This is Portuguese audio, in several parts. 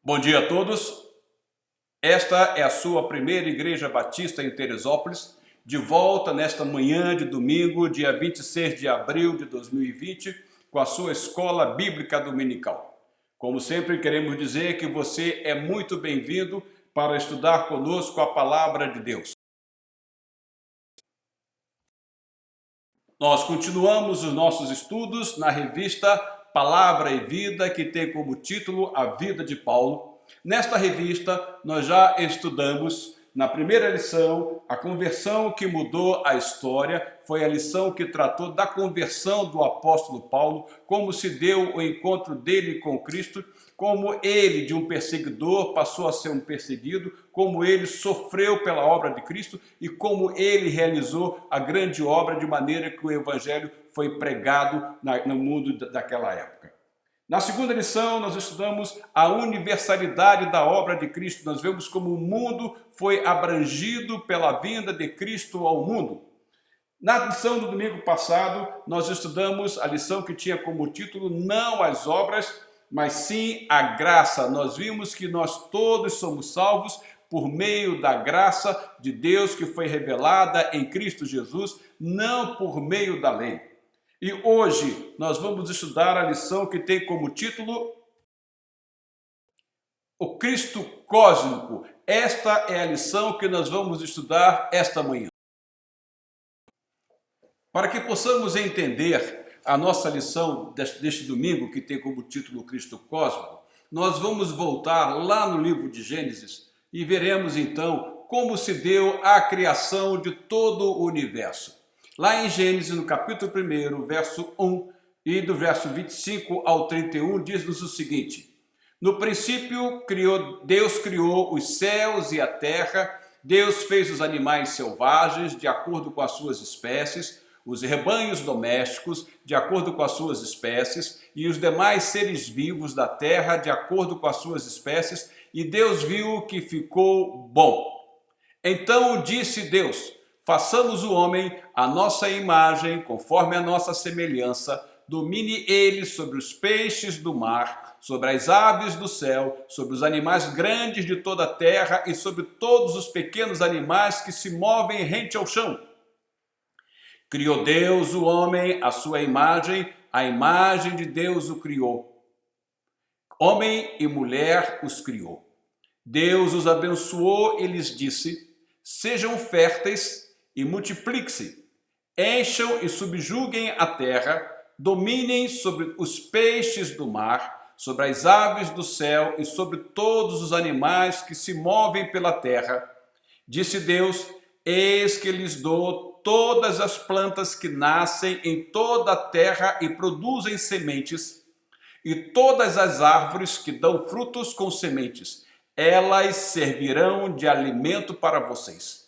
Bom dia a todos. Esta é a sua primeira Igreja Batista em Teresópolis, de volta nesta manhã de domingo, dia 26 de abril de 2020, com a sua escola bíblica dominical. Como sempre, queremos dizer que você é muito bem-vindo para estudar conosco a palavra de Deus. Nós continuamos os nossos estudos na revista Palavra e Vida, que tem como título A Vida de Paulo. Nesta revista, nós já estudamos, na primeira lição, a conversão que mudou a história. Foi a lição que tratou da conversão do apóstolo Paulo, como se deu o encontro dele com Cristo, como ele, de um perseguidor, passou a ser um perseguido, como ele sofreu pela obra de Cristo e como ele realizou a grande obra de maneira que o evangelho foi pregado no mundo daquela época. Na segunda lição, nós estudamos a universalidade da obra de Cristo. Nós vemos como o mundo foi abrangido pela vinda de Cristo ao mundo. Na lição do domingo passado, nós estudamos a lição que tinha como título Não as obras, mas sim a graça. Nós vimos que nós todos somos salvos por meio da graça de Deus que foi revelada em Cristo Jesus, não por meio da lei. E hoje nós vamos estudar a lição que tem como título O Cristo Cósmico. Esta é a lição que nós vamos estudar esta manhã. Para que possamos entender a nossa lição deste domingo, que tem como título O Cristo Cósmico, nós vamos voltar lá no livro de Gênesis e veremos então como se deu a criação de todo o universo. Lá em Gênesis, no capítulo 1, verso 1 e do verso 25 ao 31, diz-nos o seguinte: No princípio, Deus criou os céus e a terra. Deus fez os animais selvagens de acordo com as suas espécies, os rebanhos domésticos de acordo com as suas espécies e os demais seres vivos da terra de acordo com as suas espécies. E Deus viu que ficou bom. Então disse Deus: façamos o homem à nossa imagem, conforme a nossa semelhança, domine ele sobre os peixes do mar, sobre as aves do céu, sobre os animais grandes de toda a terra e sobre todos os pequenos animais que se movem rente ao chão. Criou Deus o homem à sua imagem, a imagem de Deus o criou. Homem e mulher os criou. Deus os abençoou e lhes disse: sejam férteis e multipliquem-se, encham e subjuguem a terra, dominem sobre os peixes do mar, sobre as aves do céu e sobre todos os animais que se movem pela terra. Disse Deus: eis que lhes dou todas as plantas que nascem em toda a terra e produzem sementes, e todas as árvores que dão frutos com sementes, elas servirão de alimento para vocês.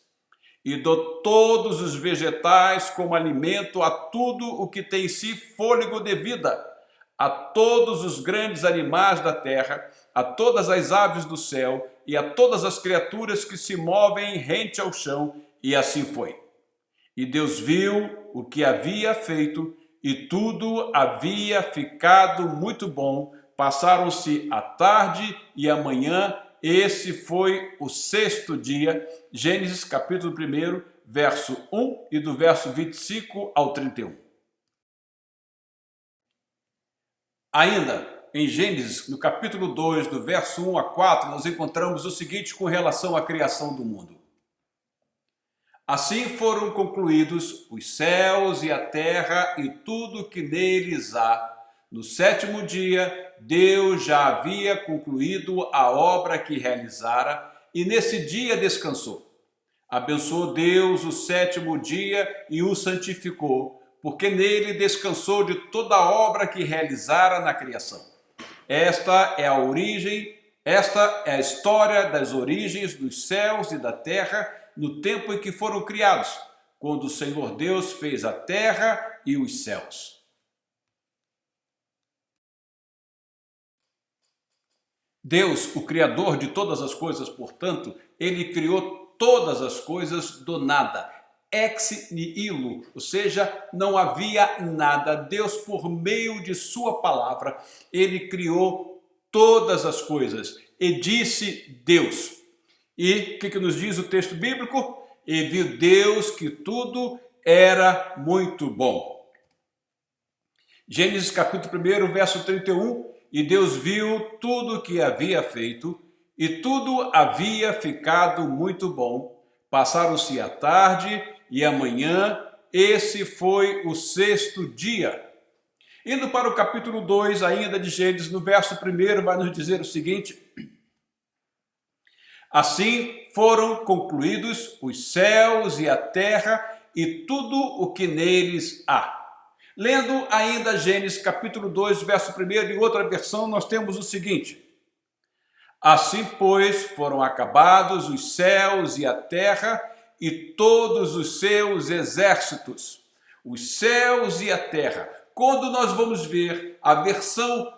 E dou todos os vegetais como alimento a tudo o que tem em si fôlego de vida, a todos os grandes animais da terra, a todas as aves do céu e a todas as criaturas que se movem rente ao chão. E assim foi. E Deus viu o que havia feito, e tudo havia ficado muito bom. Passaram-se a tarde e a manhã. Esse foi o sexto dia. Gênesis capítulo 1, verso 1 e do verso 25 ao 31. Ainda em Gênesis, no capítulo 2, do verso 1 a 4, nós encontramos o seguinte com relação à criação do mundo. Assim foram concluídos os céus e a terra e tudo que neles há. No sétimo dia, Deus já havia concluído a obra que realizara e nesse dia descansou. Abençoou Deus o sétimo dia e o santificou, porque nele descansou de toda a obra que realizara na criação. Esta é a história das origens dos céus e da terra no tempo em que foram criados, quando o Senhor Deus fez a terra e os céus. Deus, o Criador de todas as coisas, portanto, ele criou todas as coisas do nada, ex nihilo, ou seja, não havia nada. Deus, por meio de sua palavra, ele criou todas as coisas. e disse Deus. E o que nos diz o texto bíblico? E viu Deus que tudo era muito bom. Gênesis capítulo 1, verso 31, e Deus viu tudo o que havia feito, e tudo havia ficado muito bom. Passaram-se a tarde e a manhã, esse foi o sexto dia. Indo para o capítulo 2 ainda de Gênesis, no verso 1, vai nos dizer o seguinte: assim foram concluídos os céus e a terra e tudo o que neles há. Lendo ainda Gênesis capítulo 2, verso 1, em outra versão, nós temos o seguinte: assim, pois, foram acabados os céus e a terra e todos os seus exércitos. Os céus e a terra. Quando nós vamos ver a versão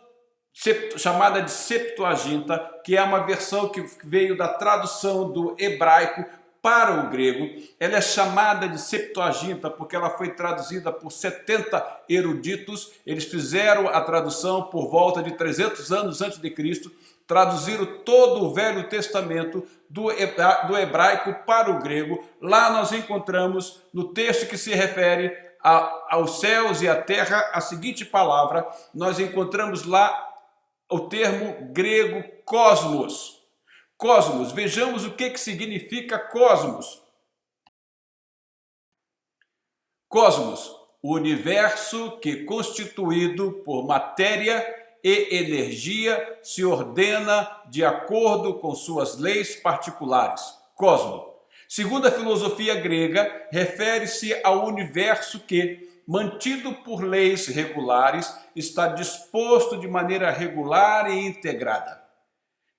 chamada de Septuaginta, que é uma versão que veio da tradução do hebraico para o grego, ela é chamada de Septuaginta porque ela foi traduzida por 70 eruditos. Eles fizeram a tradução por volta de 300 anos antes de Cristo, traduziram todo o Velho Testamento do hebraico para o grego. Lá nós encontramos, no texto que se refere aos céus e à terra, a seguinte palavra: nós encontramos lá o termo grego cosmos. Cosmos, vejamos o que significa cosmos. Cosmos, o universo que, constituído por matéria e energia, se ordena de acordo com suas leis particulares. Cosmo. Segundo a filosofia grega, refere-se ao universo que, mantido por leis regulares, está disposto de maneira regular e integrada.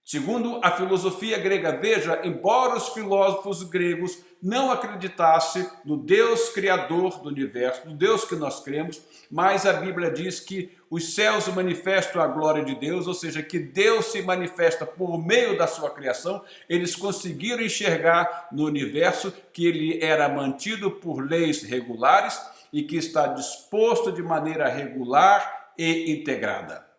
Segundo a filosofia grega, veja, embora os filósofos gregos não acreditassem no Deus criador do universo, no Deus que nós cremos, mas a Bíblia diz que os céus manifestam a glória de Deus, ou seja, que Deus se manifesta por meio da sua criação. Eles conseguiram enxergar no universo que ele era mantido por leis regulares e que está disposto de maneira regular e integrada.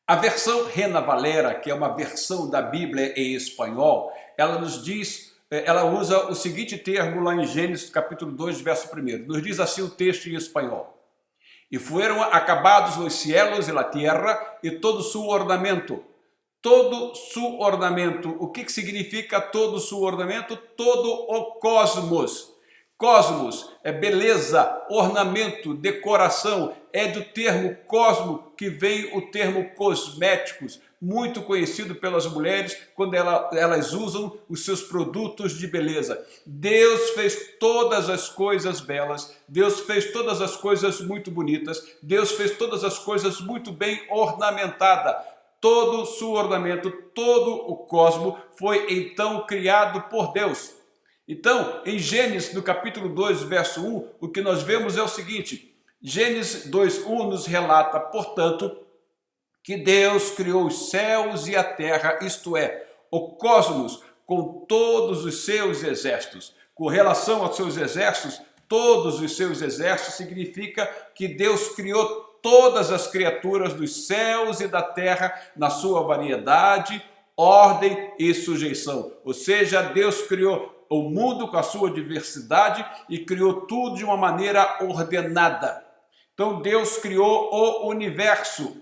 A versão Reina Valera, que é uma versão da Bíblia em espanhol, ela nos diz, ela usa o seguinte termo lá em Gênesis capítulo 2, verso 1. Nos diz assim o texto em espanhol: e foram acabados os cielos e a terra e todo su ornamento. Todo su ornamento. O que significa todo su ornamento? Todo o cosmos. Cosmos é beleza, ornamento, decoração. É do termo cosmo que vem o termo cosméticos, muito conhecido pelas mulheres quando elas usam os seus produtos de beleza. Deus fez todas as coisas belas, Deus fez todas as coisas muito bonitas, Deus fez todas as coisas muito bem ornamentadas. Todo o seu ornamento, todo o cosmo foi então criado por Deus. Então, em Gênesis, no capítulo 2, verso 1, o que nós vemos é o seguinte: Gênesis 2:1 nos relata, portanto, que Deus criou os céus e a terra, isto é, o cosmos, com todos os seus exércitos. Com relação aos seus exércitos, todos os seus exércitos significa que Deus criou todas as criaturas dos céus e da terra na sua variedade, ordem e sujeição. Ou seja, Deus criou o mundo com a sua diversidade e criou tudo de uma maneira ordenada. Então Deus criou o universo.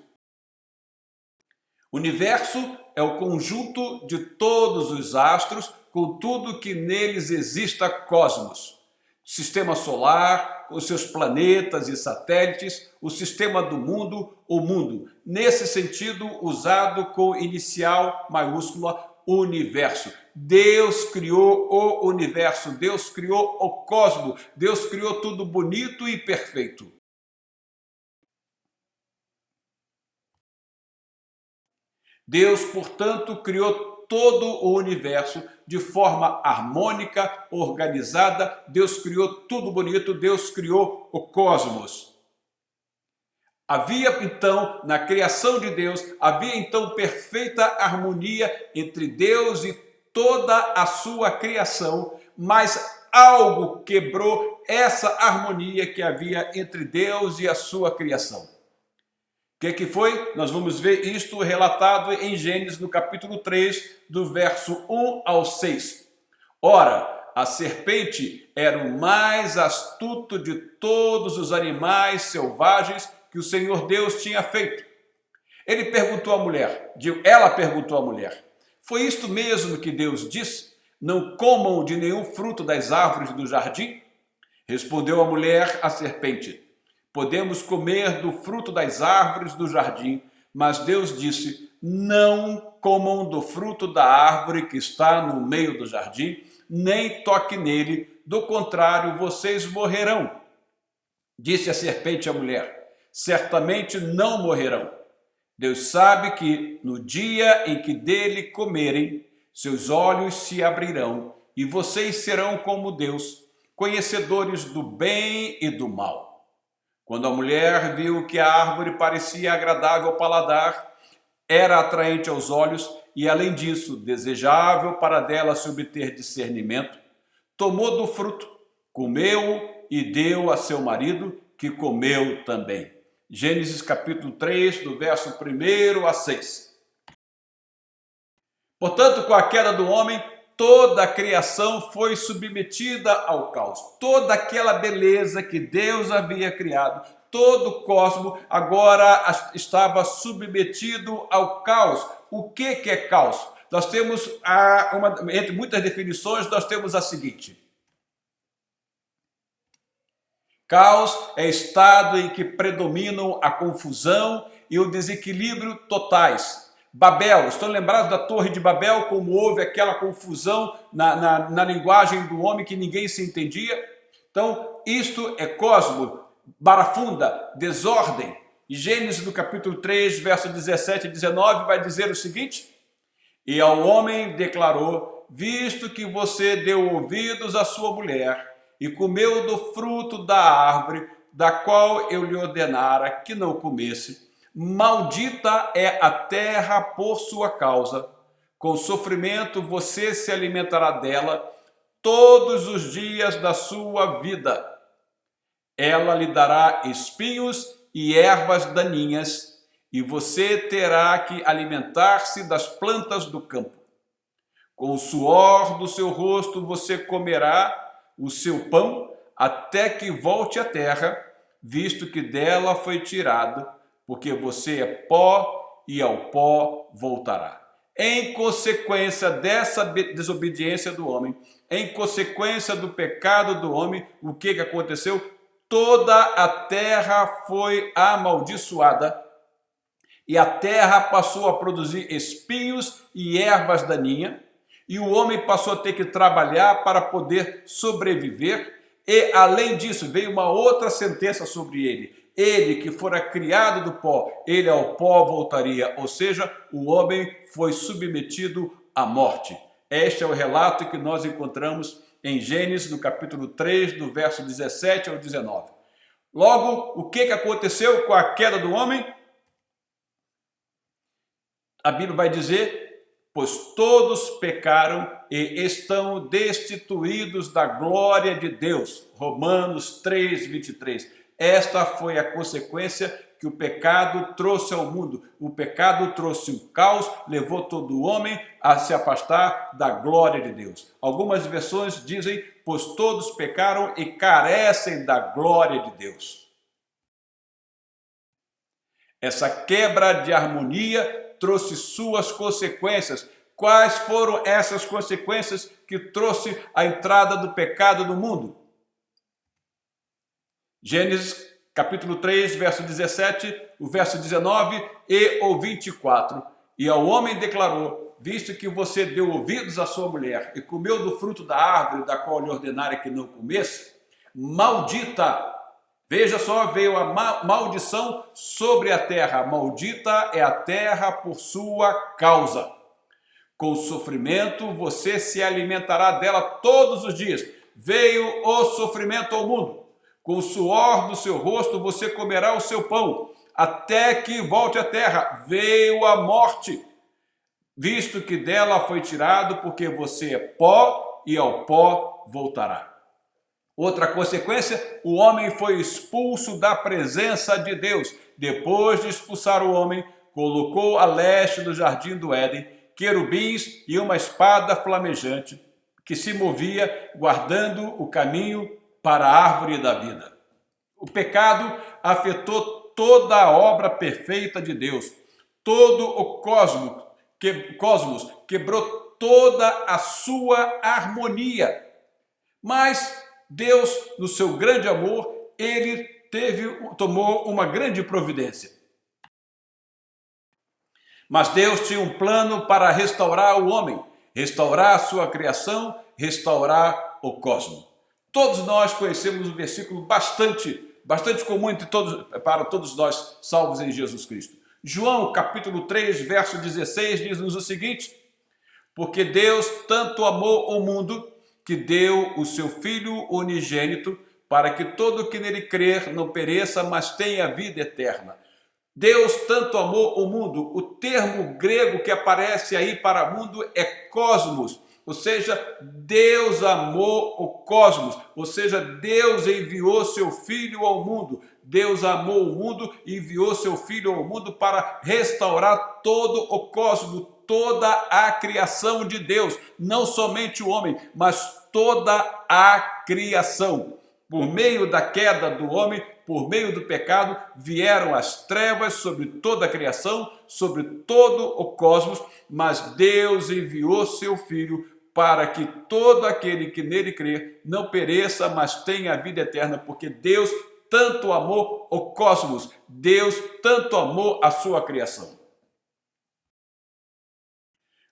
O universo é o conjunto de todos os astros, com tudo que neles exista cosmos. Sistema solar, com seus planetas e satélites, o sistema do mundo, o mundo. Nesse sentido, usado com inicial maiúscula, universo. Deus criou o universo, Deus criou o cosmos, Deus criou tudo bonito e perfeito. Deus, portanto, criou todo o universo de forma harmônica, organizada. Deus criou tudo bonito, Deus criou o cosmos. Havia então, na criação de Deus, havia então perfeita harmonia entre Deus e toda a sua criação, mas algo quebrou essa harmonia que havia entre Deus e a sua criação. que foi? Nós vamos ver isto relatado em Gênesis, no capítulo 3, do verso 1 ao 6. Ora, a serpente era o mais astuto de todos os animais selvagens que o Senhor Deus tinha feito. Ela perguntou à mulher, foi isto mesmo que Deus disse? Não comam de nenhum fruto das árvores do jardim? Respondeu a mulher à serpente, podemos comer do fruto das árvores do jardim, mas Deus disse, não comam do fruto da árvore que está no meio do jardim, nem toque nele, do contrário, vocês morrerão. Disse a serpente à mulher, certamente não morrerão. Deus sabe que no dia em que dele comerem, seus olhos se abrirão e vocês serão como Deus, conhecedores do bem e do mal. Quando a mulher viu que a árvore parecia agradável ao paladar, era atraente aos olhos e, além disso, desejável para dela se obter discernimento, tomou do fruto, comeu e deu a seu marido, que comeu também. Gênesis capítulo 3, do verso 1 a 6. Portanto, com a queda do homem, toda a criação foi submetida ao caos. Toda aquela beleza que Deus havia criado, todo o cosmos agora estava submetido ao caos. O que é caos? Nós temos, entre muitas definições, nós temos a seguinte. Caos é estado em que predominam a confusão e o desequilíbrio totais. Babel, estão lembrados da Torre de Babel, como houve aquela confusão na linguagem do homem que ninguém se entendia? Então, isto é cosmo, barafunda, desordem. E Gênesis, no capítulo 3, verso 17 e 19, vai dizer o seguinte, e ao homem declarou, visto que você deu ouvidos à sua mulher, e comeu do fruto da árvore, da qual eu lhe ordenara que não comesse, maldita é a terra por sua causa, com sofrimento você se alimentará dela todos os dias da sua vida. Ela lhe dará espinhos e ervas daninhas, e você terá que alimentar-se das plantas do campo. Com o suor do seu rosto você comerá o seu pão até que volte à terra, visto que dela foi tirado, porque você é pó e ao pó voltará. Em consequência dessa desobediência do homem, em consequência do pecado do homem, o que aconteceu? Toda a terra foi amaldiçoada e a terra passou a produzir espinhos e ervas daninhas, e o homem passou a ter que trabalhar para poder sobreviver, e além disso veio uma outra sentença sobre ele. Ele que fora criado do pó, ele ao pó voltaria, ou seja, o homem foi submetido à morte. Este é o relato que nós encontramos em Gênesis, no capítulo 3, do verso 17 ao 19. Logo, o que aconteceu com a queda do homem? A Bíblia vai dizer, pois todos pecaram e estão destituídos da glória de Deus. Romanos 3, 23. Esta foi a consequência que o pecado trouxe ao mundo. O pecado trouxe o caos, levou todo homem a se afastar da glória de Deus. Algumas versões dizem, pois todos pecaram e carecem da glória de Deus. Essa quebra de harmonia trouxe suas consequências. Quais foram essas consequências que trouxe a entrada do pecado no mundo? Gênesis capítulo 3, verso 17, o verso 19 e o 24. E ao homem declarou, visto que você deu ouvidos à sua mulher e comeu do fruto da árvore da qual lhe ordenara que não comesse, maldita. Veja só, veio a maldição sobre a terra. Maldita é a terra por sua causa. Com sofrimento você se alimentará dela todos os dias. Veio o sofrimento ao mundo. Com o suor do seu rosto você comerá o seu pão, até que volte à terra. Veio a morte, visto que dela foi tirado, porque você é pó e ao pó voltará. Outra consequência, o homem foi expulso da presença de Deus. depois de expulsar o homem, colocou a leste do jardim do Éden querubins e uma espada flamejante que se movia guardando o caminho para a árvore da vida. O pecado afetou toda a obra perfeita de Deus. Todo o cosmos quebrou toda a sua harmonia. Mas Deus, no seu grande amor, ele tomou uma grande providência. Mas Deus tinha um plano para restaurar o homem, restaurar a sua criação, restaurar o cosmos. Todos nós conhecemos um versículo bastante comum para todos nós, salvos em Jesus Cristo. João, capítulo 3, verso 16, diz-nos o seguinte: porque Deus tanto amou o mundo que deu o seu Filho unigênito, para que todo o que nele crer não pereça, mas tenha vida eterna. Deus tanto amou o mundo. O termo grego que aparece aí para mundo é cosmos, ou seja, Deus amou o cosmos, ou seja, Deus enviou seu Filho ao mundo. Deus amou o mundo e enviou seu Filho ao mundo para restaurar todo o cosmos, toda a criação de Deus, não somente o homem, mas toda a criação. Por meio da queda do homem, por meio do pecado, vieram as trevas sobre toda a criação, sobre todo o cosmos, mas Deus enviou seu Filho para que todo aquele que nele crer não pereça, mas tenha a vida eterna, porque Deus tanto amou o cosmos, Deus tanto amou a sua criação.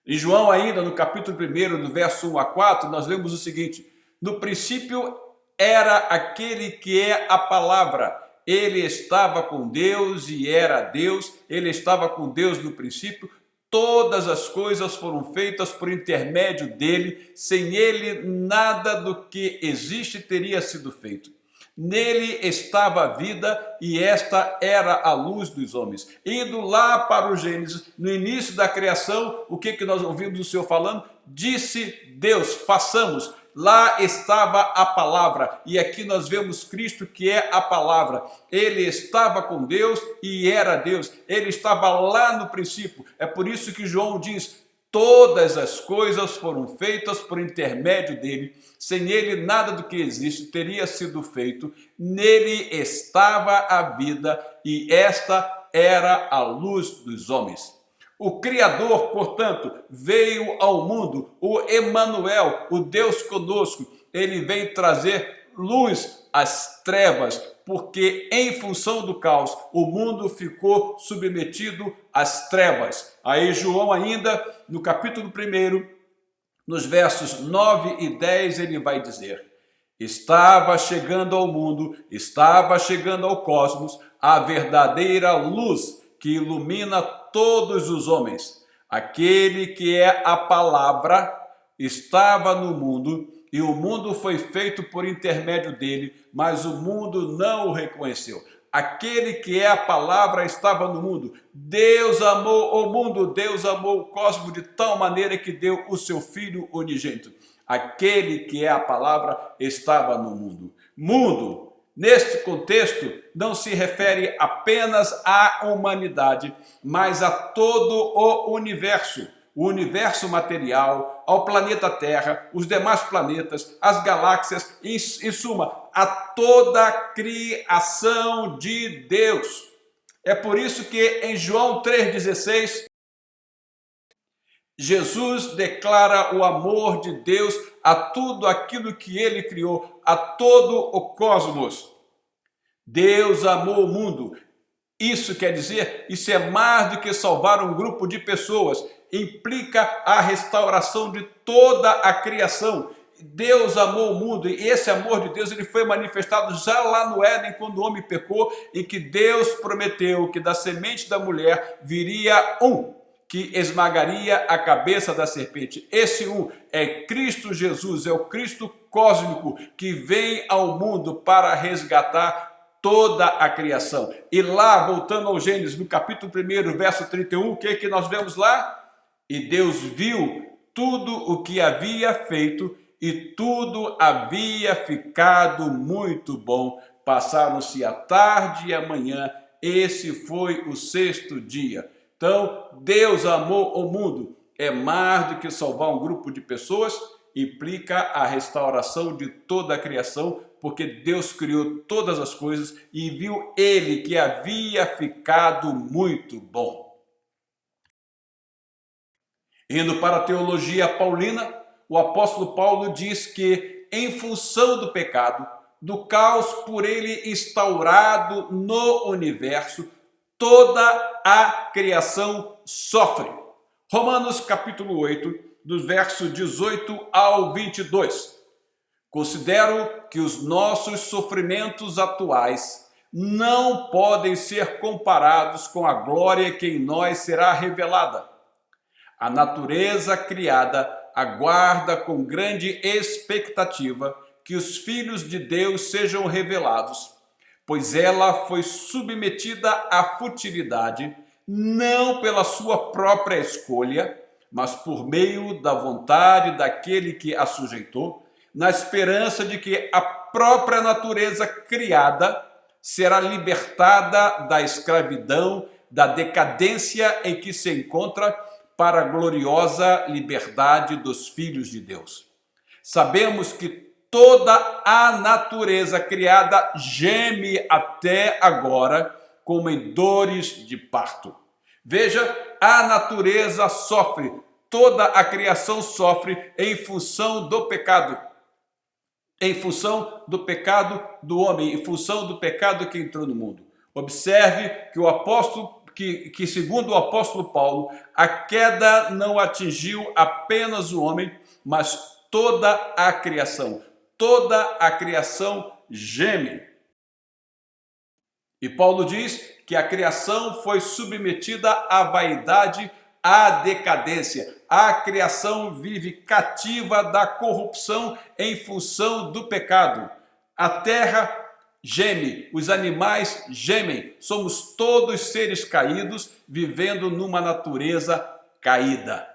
Em João ainda, no capítulo 1, do verso 1 a 4, nós lemos o seguinte: no princípio era aquele que é a palavra, ele estava com Deus e era Deus, ele estava com Deus no princípio, todas as coisas foram feitas por intermédio dele, sem ele nada do que existe teria sido feito. Nele estava a vida e esta era a luz dos homens. Indo lá para o Gênesis, no início da criação, o que nós ouvimos o Senhor falando? Disse Deus, façamos. Lá estava a palavra, e aqui nós vemos Cristo, que é a palavra. Ele estava com Deus e era Deus. Ele estava lá no princípio. É por isso que João diz: todas as coisas foram feitas por intermédio dele. Sem ele, nada do que existe teria sido feito. Nele estava a vida e esta era a luz dos homens. O Criador, portanto, veio ao mundo, o Emanuel, o Deus conosco. Ele vem trazer luz às trevas, porque em função do caos, o mundo ficou submetido às trevas. Aí João ainda, no capítulo 1, nos versos 9 e 10, ele vai dizer: estava chegando ao mundo, estava chegando ao cosmos, a verdadeira luz que ilumina todos os homens. Aquele que é a palavra estava no mundo, e o mundo foi feito por intermédio dele, mas o mundo não o reconheceu. Aquele que é a palavra estava no mundo. Deus amou o mundo, Deus amou o cosmos de tal maneira que deu o seu Filho unigênito. Aquele que é a palavra estava no mundo. Mundo, neste contexto, não se refere apenas à humanidade, mas a todo o universo material, ao planeta Terra, os demais planetas, as galáxias, em suma, a toda a criação de Deus. É por isso que em João 3,16, Jesus declara o amor de Deus a tudo aquilo que ele criou, a todo o cosmos. Deus amou o mundo. Isso quer dizer, isso é mais do que salvar um grupo de pessoas. Implica a restauração de toda a criação. Deus amou o mundo, e esse amor de Deus ele foi manifestado já lá no Éden, quando o homem pecou, em que Deus prometeu que da semente da mulher viria um que esmagaria a cabeça da serpente. Esse um é Cristo Jesus, é o Cristo cósmico que vem ao mundo para resgatar toda a criação. E lá, voltando ao Gênesis, no capítulo 1, verso 31, o que nós vemos lá? E Deus viu tudo o que havia feito, e tudo havia ficado muito bom. Passaram-se a tarde e a manhã, esse foi o sexto dia. Então, Deus amou o mundo. É mais do que salvar um grupo de pessoas, implica a restauração de toda a criação, porque Deus criou todas as coisas e viu ele que havia ficado muito bom. Indo para a teologia paulina, o apóstolo Paulo diz que, em função do pecado, do caos por ele instaurado no universo, toda a criação sofre. Romanos capítulo 8, dos versos 18 ao 22. Considero que os nossos sofrimentos atuais não podem ser comparados com a glória que em nós será revelada. A natureza criada aguarda com grande expectativa que os filhos de Deus sejam revelados, pois ela foi submetida à futilidade, não pela sua própria escolha, mas por meio da vontade daquele que a sujeitou, na esperança de que a própria natureza criada será libertada da escravidão, da decadência em que se encontra, para a gloriosa liberdade dos filhos de Deus. Sabemos que toda a natureza criada geme até agora, como em dores de parto. Veja, a natureza sofre, toda a criação sofre em função do pecado. Em função do pecado do homem, em função do pecado que entrou no mundo. Observe que o apóstolo que segundo o apóstolo Paulo, a queda não atingiu apenas o homem, mas toda a criação. Toda a criação geme. E Paulo diz que a criação foi submetida à vaidade, à decadência. A criação vive cativa da corrupção em função do pecado. A terra geme, os animais gemem, somos todos seres caídos, vivendo numa natureza caída.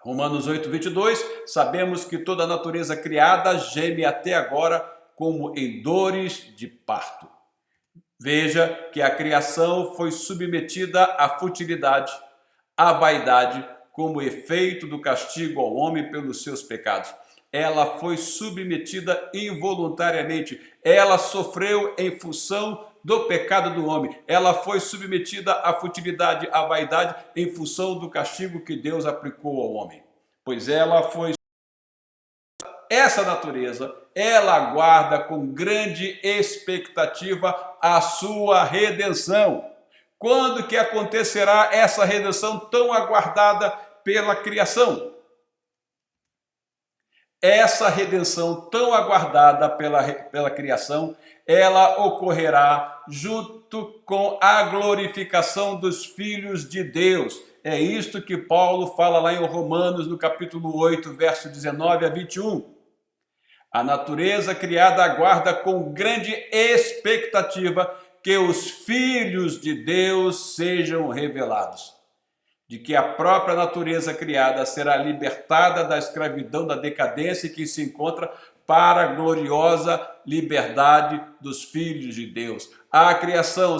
Romanos 8, 22, sabemos que toda a natureza criada geme até agora como em dores de parto. Veja que a criação foi submetida à futilidade, à vaidade, como efeito do castigo ao homem pelos seus pecados. Ela foi submetida involuntariamente. Ela sofreu em função do pecado do homem. Ela foi submetida à futilidade, à vaidade, em função do castigo que Deus aplicou ao homem. Pois ela foi... Essa natureza, ela aguarda com grande expectativa a sua redenção. Quando que acontecerá essa redenção tão aguardada pela criação? Essa redenção tão aguardada pela criação, ela ocorrerá junto com a glorificação dos filhos de Deus. É isto que Paulo fala lá em Romanos, no capítulo 8, verso 19 a 21. A natureza criada aguarda com grande expectativa que os filhos de Deus sejam revelados. De que a própria natureza criada será libertada da escravidão, da decadência que se encontra para a gloriosa liberdade dos filhos de Deus. A criação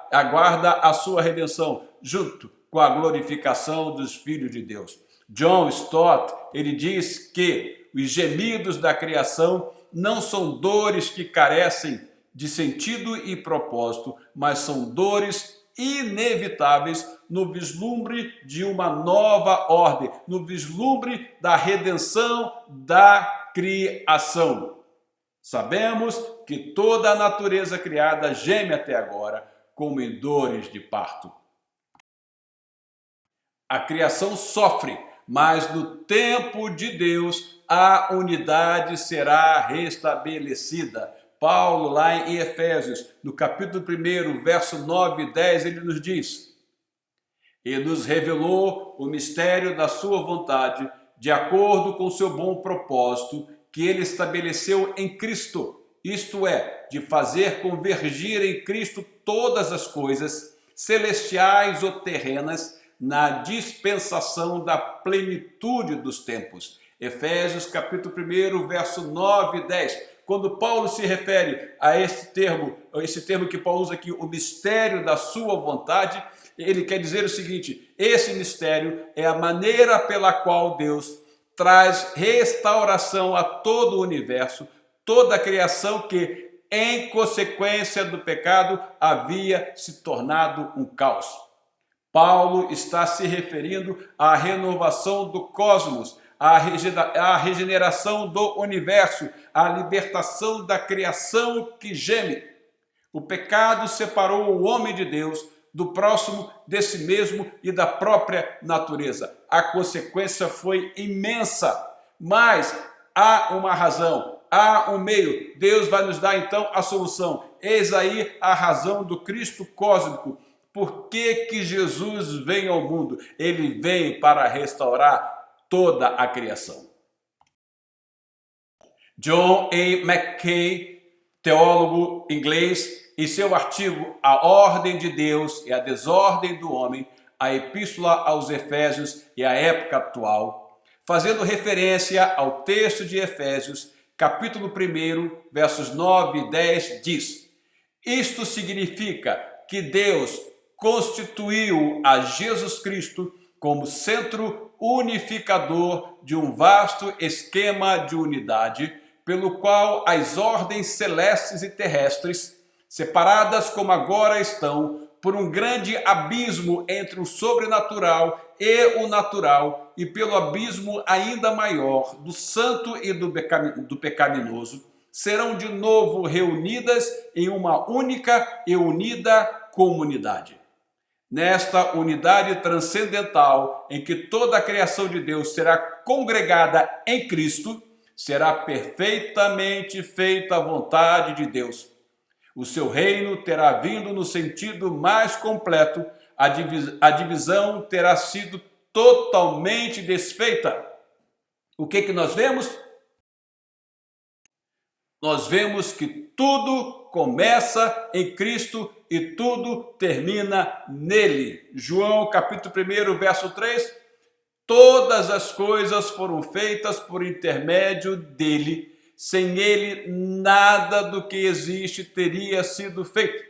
aguarda a sua redenção junto com a glorificação dos filhos de Deus. John Stott, ele diz que os gemidos da criação não são dores que carecem de sentido e propósito, mas são dores inevitáveis no vislumbre de uma nova ordem, no vislumbre da redenção da criação. Sabemos que toda a natureza criada geme até agora como em dores de parto. A criação sofre, mas no tempo de Deus a unidade será restabelecida. Paulo, lá em Efésios, no capítulo 1, verso 9 e 10, ele nos diz: e nos revelou o mistério da sua vontade, de acordo com o seu bom propósito, que ele estabeleceu em Cristo, isto é, de fazer convergir em Cristo todas as coisas, celestiais ou terrenas, na dispensação da plenitude dos tempos. Efésios capítulo 1, verso 9 e 10. quando Paulo se refere a esse termo que Paulo usa aqui, o mistério da sua vontade, ele quer dizer o seguinte: esse mistério é a maneira pela qual Deus traz restauração a todo o universo, toda a criação que, em consequência do pecado, havia se tornado um caos. Paulo está se referindo à renovação do cosmos, à regeneração do universo, à libertação da criação que geme. O pecado separou o homem de Deus do próximo, desse mesmo e da própria natureza. A consequência foi imensa, mas há uma razão, há um meio. Deus vai nos dar então a solução. Eis aí a razão do Cristo cósmico. Por que Jesus vem ao mundo? Ele vem para restaurar toda a criação. John A. McKay, teólogo inglês, em seu artigo A Ordem de Deus e a Desordem do Homem, a Epístola aos Efésios e a Época Atual, fazendo referência ao texto de Efésios, capítulo 1, versos 9 e 10, diz: isto significa que Deus constituiu a Jesus Cristo como centro unificador de um vasto esquema de unidade, pelo qual as ordens celestes e terrestres, separadas como agora estão, por um grande abismo entre o sobrenatural e o natural, e pelo abismo ainda maior do santo e do pecaminoso, serão de novo reunidas em uma única e unida comunidade. Nesta unidade transcendental, em que toda a criação de Deus será congregada em Cristo, será perfeitamente feita a vontade de Deus. O seu reino terá vindo no sentido mais completo, a divisão terá sido totalmente desfeita. O que nós vemos? Nós vemos que tudo começa em Cristo e tudo termina nele. João capítulo 1, verso 3, todas as coisas foram feitas por intermédio dele. Sem ele, nada do que existe teria sido feito.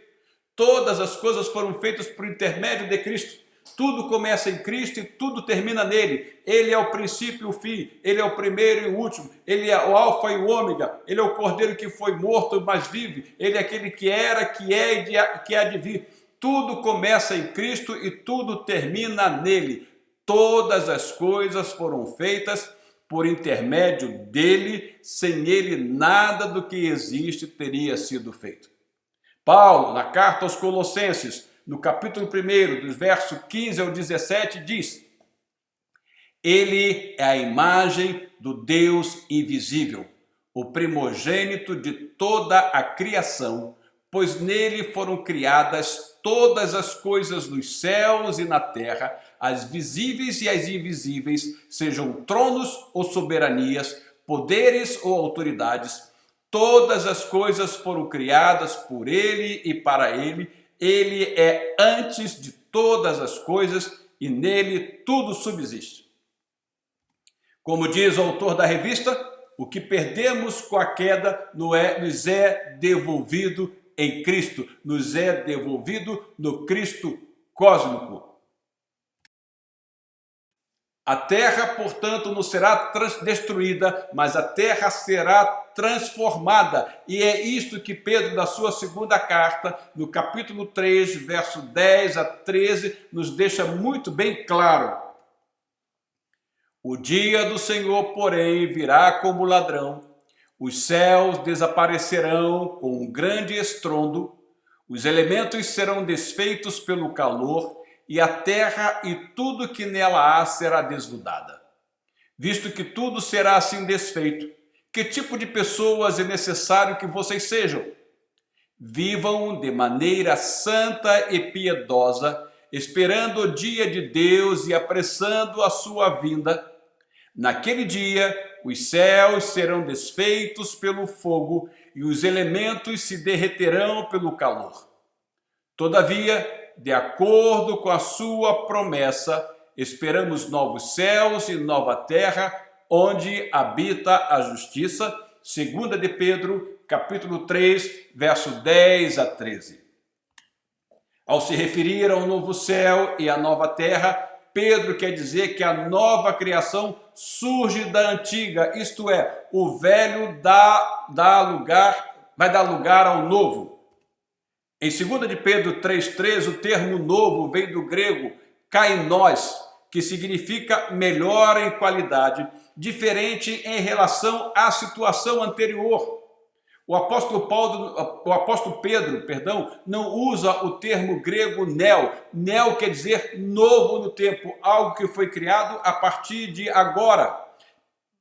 Todas as coisas foram feitas por intermédio de Cristo. Tudo começa em Cristo e tudo termina nele. Ele é o princípio e o fim. Ele é o primeiro e o último. Ele é o alfa e o ômega. Ele é o cordeiro que foi morto, mas vive. Ele é aquele que era, que é e que há de vir. Tudo começa em Cristo e tudo termina nele. Todas as coisas foram feitas por intermédio dele. Sem ele, nada do que existe teria sido feito. Paulo, na carta aos Colossenses, no capítulo 1, dos versos 15 ao 17, diz: ele é a imagem do Deus invisível, o primogênito de toda a criação, pois nele foram criadas todas as coisas nos céus e na terra, as visíveis e as invisíveis, sejam tronos ou soberanias, poderes ou autoridades. Todas as coisas foram criadas por ele e para ele. Ele é antes de todas as coisas e nele tudo subsiste. Como diz o autor da revista, o que perdemos com a queda nos é devolvido em Cristo, nos é devolvido no Cristo cósmico. A terra, portanto, não será destruída, mas a terra será transformada. E é isto que Pedro, na sua segunda carta, no capítulo 3, verso 10 a 13, nos deixa muito bem claro. O dia do Senhor, porém, virá como ladrão. Os céus desaparecerão com um grande estrondo, os elementos serão desfeitos pelo calor, e a terra e tudo que nela há será desnudada. Visto que tudo será assim desfeito, que tipo de pessoas é necessário que vocês sejam? Vivam de maneira santa e piedosa, esperando o dia de Deus e apressando a sua vinda. Naquele dia, os céus serão desfeitos pelo fogo e os elementos se derreterão pelo calor. Todavia, de acordo com a sua promessa, esperamos novos céus e nova terra, onde habita a justiça, 2 de Pedro, capítulo 3, verso 10 a 13. Ao se referir ao novo céu e à nova terra, Pedro quer dizer que a nova criação surge da antiga, isto é, o velho vai dar lugar ao novo. Em 2 de Pedro 3,3, o termo novo vem do grego kainos, que significa melhor em qualidade, diferente em relação à situação anterior. O apóstolo Pedro, não usa o termo grego neo. Neo quer dizer novo no tempo, algo que foi criado a partir de agora.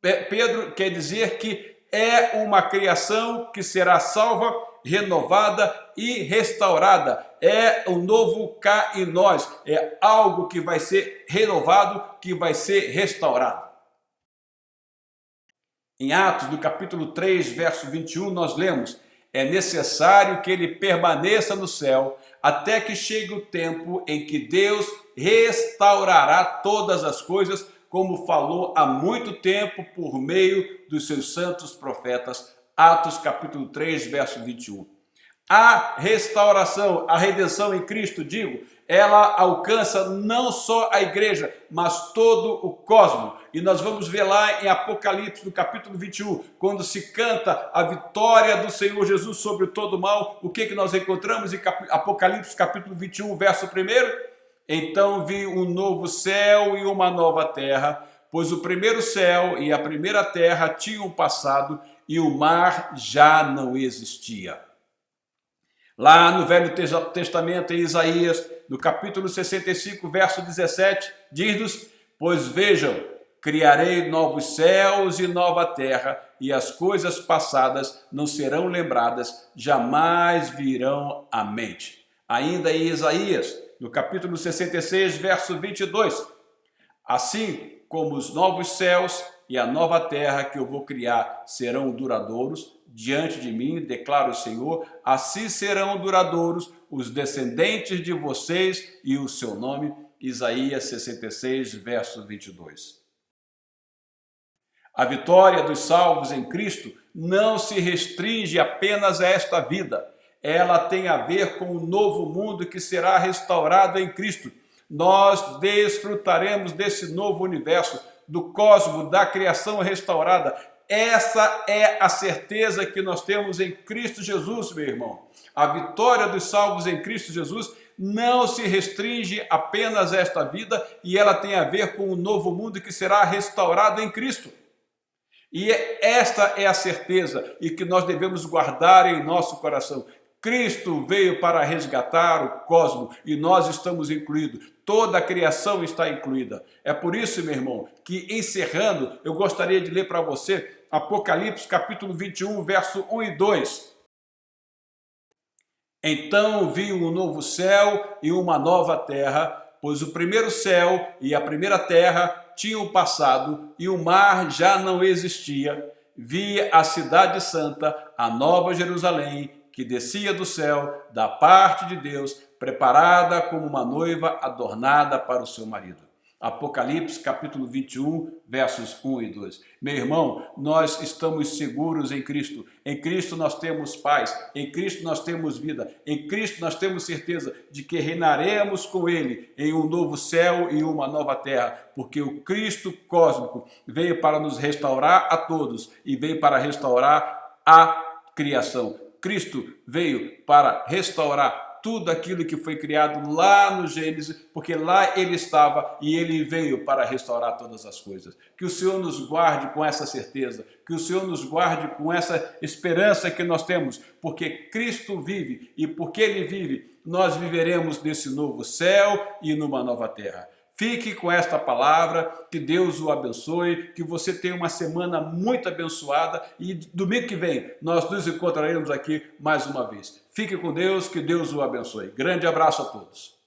Pedro quer dizer que é uma criação que será salva, renovada e restaurada. É o novo kainos, é algo que vai ser renovado, que vai ser restaurado. Em Atos, do capítulo 3, verso 21, nós lemos: é necessário que ele permaneça no céu até que chegue o tempo em que Deus restaurará todas as coisas, como falou há muito tempo por meio dos seus santos profetas. Atos, capítulo 3, verso 21. A restauração, a redenção em Cristo, ela alcança não só a igreja, mas todo o cosmos. E nós vamos ver lá em Apocalipse, no capítulo 21, quando se canta a vitória do Senhor Jesus sobre todo o mal, o que nós encontramos em Apocalipse, capítulo 21, verso 1? Então vi um novo céu e uma nova terra, pois o primeiro céu e a primeira terra tinham passado e o mar já não existia. Lá no Velho Testamento, em Isaías, no capítulo 65, verso 17, diz-nos: pois vejam, criarei novos céus e nova terra, e as coisas passadas não serão lembradas, jamais virão à mente. Ainda em Isaías, no capítulo 66, verso 22, assim como os novos céus e a nova terra que eu vou criar serão duradouros diante de mim, declara o Senhor, assim serão duradouros os descendentes de vocês e o seu nome. Isaías 66, verso 22. A vitória dos salvos em Cristo não se restringe apenas a esta vida. Ela tem a ver com o novo mundo que será restaurado em Cristo. Nós desfrutaremos desse novo universo, do cosmos, da criação restaurada. Essa é a certeza que nós temos em Cristo Jesus, meu irmão. A vitória dos salvos em Cristo Jesus não se restringe apenas a esta vida, e ela tem a ver com o novo mundo que será restaurado em Cristo. E esta é a certeza e que nós devemos guardar em nosso coração. Cristo veio para resgatar o cosmos e nós estamos incluídos. Toda a criação está incluída. É por isso, meu irmão, que encerrando, eu gostaria de ler para você Apocalipse capítulo 21, verso 1 e 2. Então vi um novo céu e uma nova terra, pois o primeiro céu e a primeira terra tinham passado e o mar já não existia. Vi a cidade santa, a nova Jerusalém, que descia do céu, da parte de Deus, preparada como uma noiva adornada para o seu marido. Apocalipse capítulo 21, versos 1 e 2. Meu irmão, nós estamos seguros em Cristo. Em Cristo nós temos paz. Em Cristo nós temos vida. Em Cristo nós temos certeza de que reinaremos com Ele em um novo céu e uma nova terra. Porque o Cristo cósmico veio para nos restaurar a todos e veio para restaurar a criação. Cristo veio para restaurar tudo aquilo que foi criado lá no Gênesis, porque lá ele estava e ele veio para restaurar todas as coisas. Que o Senhor nos guarde com essa certeza, que o Senhor nos guarde com essa esperança que nós temos, porque Cristo vive e porque Ele vive, nós viveremos nesse novo céu e numa nova terra. Fique com esta palavra, que Deus o abençoe, que você tenha uma semana muito abençoada e domingo que vem nós nos encontraremos aqui mais uma vez. Fique com Deus, que Deus o abençoe. Grande abraço a todos.